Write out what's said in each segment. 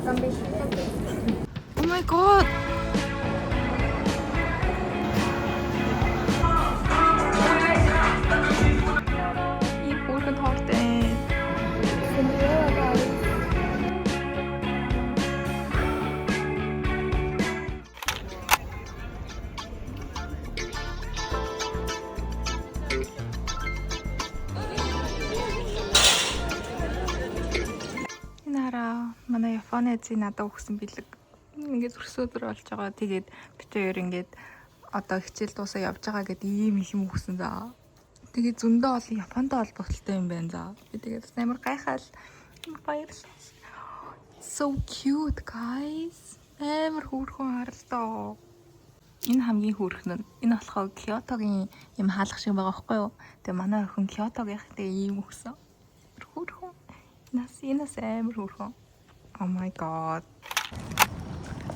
Oh my god. 이 볼건 тор때. Манай Японы эзэн надад өгсөн бэлэг ингээд өрсөдөр болж байгаа. Тэгээд бид хоёр ингээд одоо хичээл дуусаа явж байгаа гэдэг ийм их юм өгсөн за. Тэгээд зөндөө олон Японтой холбогдолтой юм байна за. Би тэгээд амар гайхал баярлалаа. So cute guys. Амар хөөрхөн харалтаа. Энэ хамгийн хөөрхөн нь. Энэ болохоо Киотогийн юм хаалга шиг байгаа байхгүй юу? Тэгээ манай охин Киотогийн тэгээ ийм өгсөн. Хөөрхөн. Нас амар хөөрхөн. Oh my god.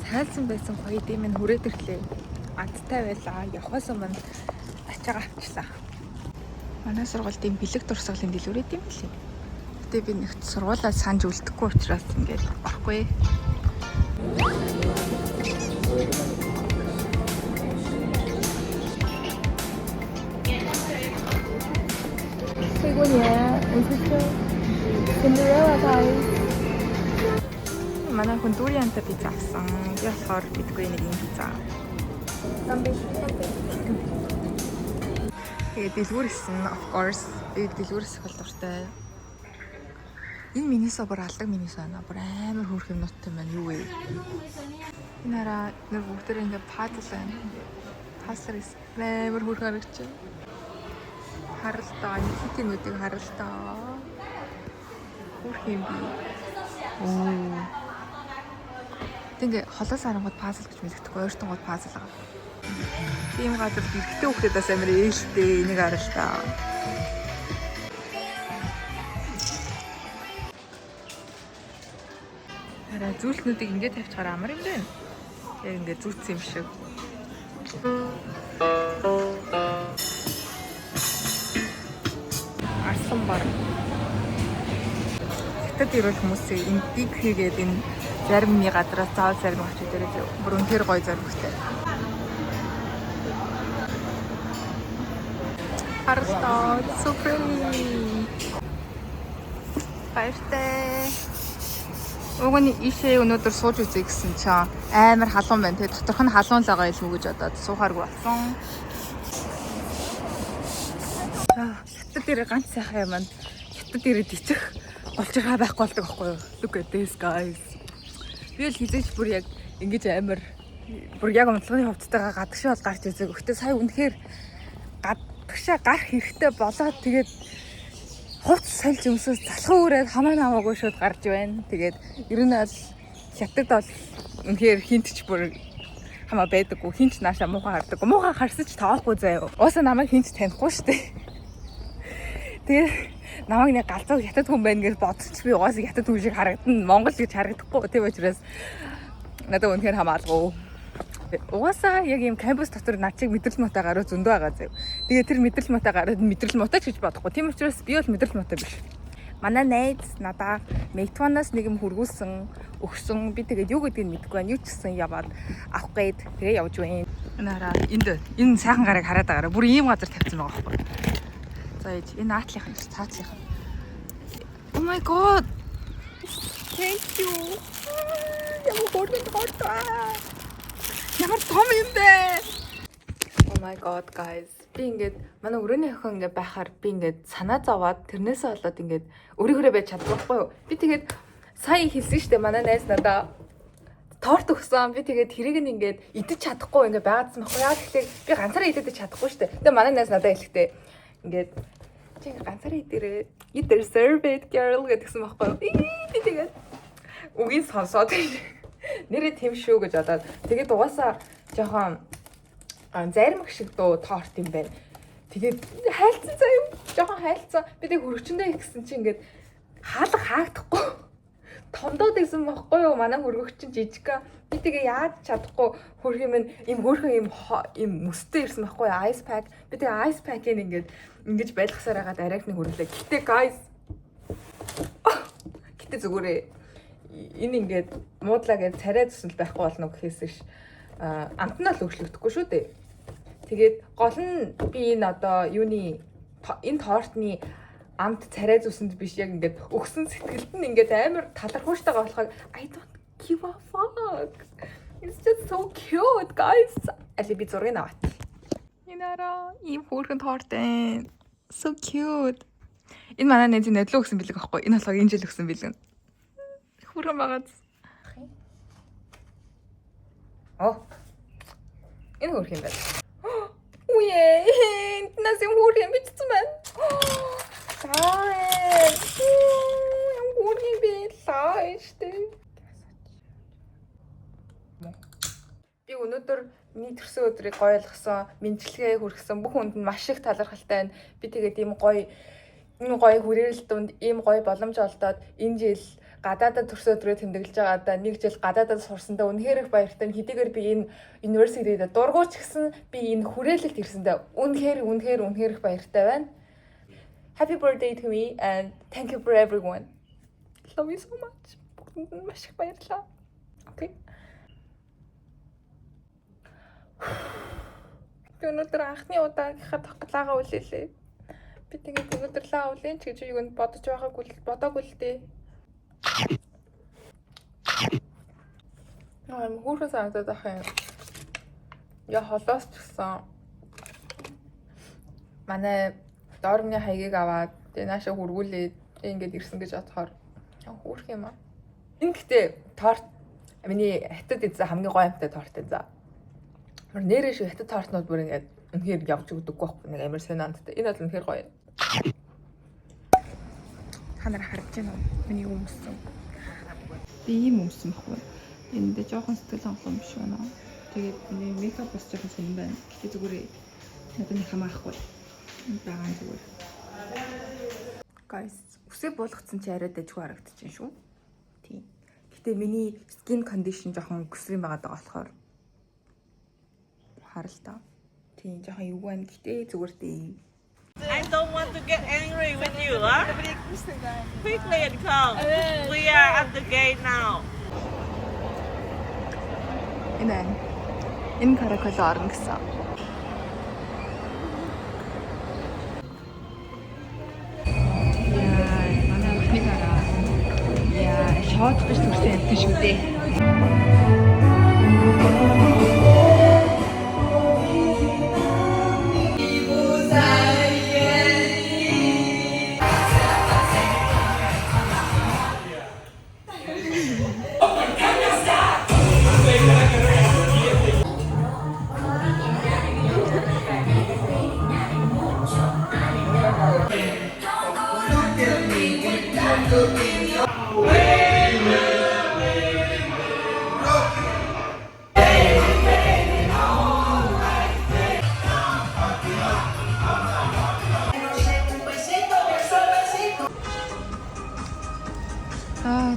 Цайлсан байсан гоё дэм нь хүрээд ирлээ. Адтай байлаа. Явахаас өмнө ачаага авчлаа. Манай сургуулийн бэлэг дурсгалын дэлгүүрээ дэм билээ. Гэтэ би нэгт сургуулаа санаж үлдэхгүй учраас ингээд орохгүй. Манай хүн дуриантай пицца авсан. Би болохоор битгүй нэг юм пицца. Тэгээд дэлгүүр гэсэн of course. Би дэлгүүрээс их дуртай. Энэ миний собор алдаг миний санаа. Бүр амар хөөрх юмнуудтай байна. Юу вэ? Энэ хараа нэг бүгдээр ингээд пазл байна. Пазл амар хөөрх харагч. Харалтаа, нийтийнүүдийг харалтаа. Хөөрх юм би. Оо. Ингээ холоос харангууд пазл гэж мэддэхгүй ойртонгууд пазл байгаа. Тийм газар эрэгтэй хүүхдээс амар ээлтэй энийг харалтаа. Хараа зүйлснүүдийг ингээд тавьчихаар амар юм байна. Яг ингээд зүтсэн юм шиг. Арсан бар. Тэгэд ирэл хүмүүсээ энэ биг хийгээд энэ заримны газраас заавал зарим очиж ирээд бүр үнээр гоё зоригтой. Харалтаа супер. Баяртай. Угны ишээ өнөөдөр сууж үзье гэсэн чинь амар халуун байна. Тэгээ доторх нь халуун л байгаа юм уу гэж бодоод суухааргүй болсон. Хятад дээр ганц сайхан юм байна. Хятад дээр дичэх болж байгаа байхгүй болдог байхгүй юу? Look at this guys. Би л хизээч бүр яг ингэж амар бүр яг онцлогын хувцастайгаа гадагшаа бол гарч үзээг. Гэхдээ сая үнэхээр гадагшаа гарах хэрэгтэй болоод тэгээд хувц сольж өмсөс залхуу үрээд хамаа намаагүй шууд гарч байна. Тэгээд ер нь бол хятад бол үнэхээр хинтч бүр хамаа байдаггүй. Хинч наашаа муухай хардаггүй. Муухай харсаж тоохгүй заяа. Уусаа намайг хинч танихгүй штэ. Тэгээд намайг нэг галзуу хятад хүн байна гэж бодчих би угаасаа хятад хүн шиг харагдана. Монгол гэж харагдахгүй. Тийм учраас надад үнэхээр хамаагүй. Угаасаа яг юм кампус дотор над чиг мэдрэл мотой гарууд зөндөө байгаа зав. Тэгээ тэр мэдрэл мотой гарууд мэдрэл мотой ч гэж бодохгүй. Тийм учраас би бол мэдрэл мотой биш. Манай найз надаа Мейтванаас нэг юм хургуулсан өгсөн. Би тэгээд юу гэдгийг мэдэхгүй байна. Юу ч гэсэн яваад авах гээд тэгээ явж байна. Энараа энэ сайхан гарыг хараад байгаараа бүр ийм газар тавьсан байгаа байхгүй. За энэ наатлынхан цаатлынхан. Oh my god. Thank you. Ямар хөргөнд хортоо. Ямар том юм бэ? Oh my god guys. Би ингээд манай өрөөний охин ингээд байхаар би ингээд санаа зовоод тэрнээсээ болоод ингээд өөрийгөө байж чадахгүй юу? Би тэгээд сая хэлсэн штэ манай найз надаа торт өгсөн. Би тэгээд тэрийг нь ингээд идэж чадахгүй ингээд байгаадсан байхгүй яа гэхдээ би ганцаараа идэж чадахгүй штэ. Тэгээд манай найз надад хэлэхдээ ингээд чи ганцаараа идэрээ you deserve it girl гэдгсэн байхгүй юу? Би тэгээд үгийг сонсоод нэрээ тэм шүү гэж бодоод тэгээд угаасаа жоохон зарим шиг дуу торт юм байна. Тэгээд хайлтсан заяа жоохон хайлтсан. Би тэг хөргөчөндөө ихсэн чи ингээд хаалга хаагдахгүй. Томдоод гэсэн байхгүй юу? Манай хөргөгч жижиг. Би тэгээ яаж чадахгүй хөрх юм ийм хөөрхөн ийм мөстэй ирсэн байхгүй юу? Ice pack. Би тэгээ ice pack-ийг ингээд ингэж байлгасаар хагаад арайхны хөрөлөө. Гэтэ guys. Гэтэ зүгээрээ энэ ингээд муудлаа гэж царай зүсэл байхгүй болно гэхээс ш амтнаа л өгшлөгдөхгүй шүү дээ. Тэгээд гол нь би энэ одоо юуны энэ тортны амт царай зүсэнд биш яг ингээд өгсөн сэтгэлд нь ингээд амар талархууштай болохоо I don't give a fuck. It's just so cute guys. Ali би зургийг аваад. Инара ийм хөөрхөн торт ээ. So cute. Энэ манай нэзийн нодлоо өгсөн билэг аахгүй. Энэ болохоор энэ жил өгсөн билэг. Хүрэн байгааз. Оо. Энэ хөрх юм байна. Үе. Нас юм хөрх юм бичсэн байна. Аа. Юм хөрх юм билээ штэ. Би өнөөдөр миний төрсөн өдрийг гоё болгосон, мэдлэгээ хүргэсэн бүх хүнд нь маш их талархалтай байна. Би тэгээд ийм гоё хүрээлэл дунд ийм гоё боломж олдоод энэ жил гадаадад төрсөн өдрөө тэмдэглэж байгаадаа нэг жил гадаадад сурсандаа үнэхээр их баяртай. Хэдийгээр би энэ университейд дургуйч гэсэн би энэ хүрээлэлд ирсэндээ үнэхээр их баяртай байна. Happy birthday to me and thank you for everyone. Love you so much. Бүгдэнд маш их баярлалаа. Okay. Би өнөөдөр анхны удаагийнхаа тоглоагаа үлээлээ. Би тэгээд өнөөдөр лаа үлээн ч гэж юунд бодож бодоогүй л дээ. Юм хүүхэн санагдаад ах юм. Я холоос ч гэсэн манай доорны хаягийг аваад тэгээ наашаа хургуулээд ингээд ирсэн гэж бодохоор хүүрх юм аа. Энэ гэхдээ торт миний хятад эзэн хамгийн гоё амтай торт энэ за. Нэрээ шиг хятад тортнууд бүр ингээд үнэхээр явж өгдөггүй байхгүй нэг амар сонирхолтой. Энэ бол үнэхээр гоё. Ханаар харж байна уу? Миний өмсөн. Би ийм өмсөн байхгүй. Энд дэ жоохон сэтгэл хангалуун биш байна. Тэгээд миний мейкап бас жоохон сонирн байна. Гэхдээ зүгээр надад нэг хамаахгүй. Энэ байгаа юм зүгээр. Guys, үсээ болгоцсон чи арай дэжгүй харагдчихэв шүү. Тийм. Гэхдээ миний skin condition жоохон өсрийн байгаа болохоор харалтаа. Тийм жоохон юу байна гэхдээ зүгээр дээ. I don't want to get angry with you, huh? Quickly and come. We are at the gate now. Энэ каракал орно гэсэн. Манай охины гараа. Яа, шууд биш төрсөн юм шүү дээ.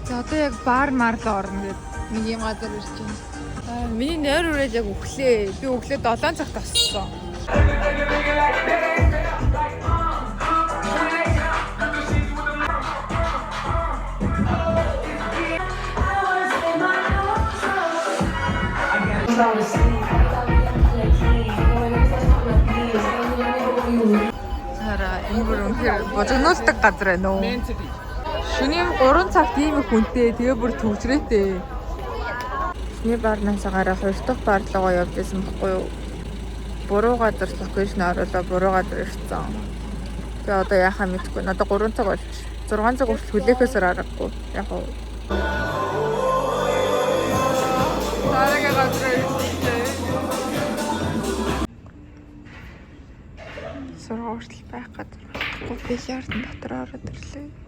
За одоо яг бар марлаа орно гэдэг нэг юм газар ирж байна. Миний нойр үрээд яг өглөө. Би өглөө 7 цагт оссон. Хараа энэ бүр үнэхээр божигнуулдаг газар байна уу? Шөнийн 3 цагт ийм их хүнтэй тэгээ бүр төвжрээтэй. Нэг барнаас гараад 2 дахь бар руу явж исэн баггүй юу? Буруу газар локейшн оруулаа буруу газар ирсэн. Тэгээ одоо яхаа мэдгүй. Надад 3 цаг болж 6 цаг хүртэл хүлээхээс аргагүй. Яг уу. Тарага газар ирсэн. Сургуульд байх газар. Гол бильярдын дотор ороод ирлээ.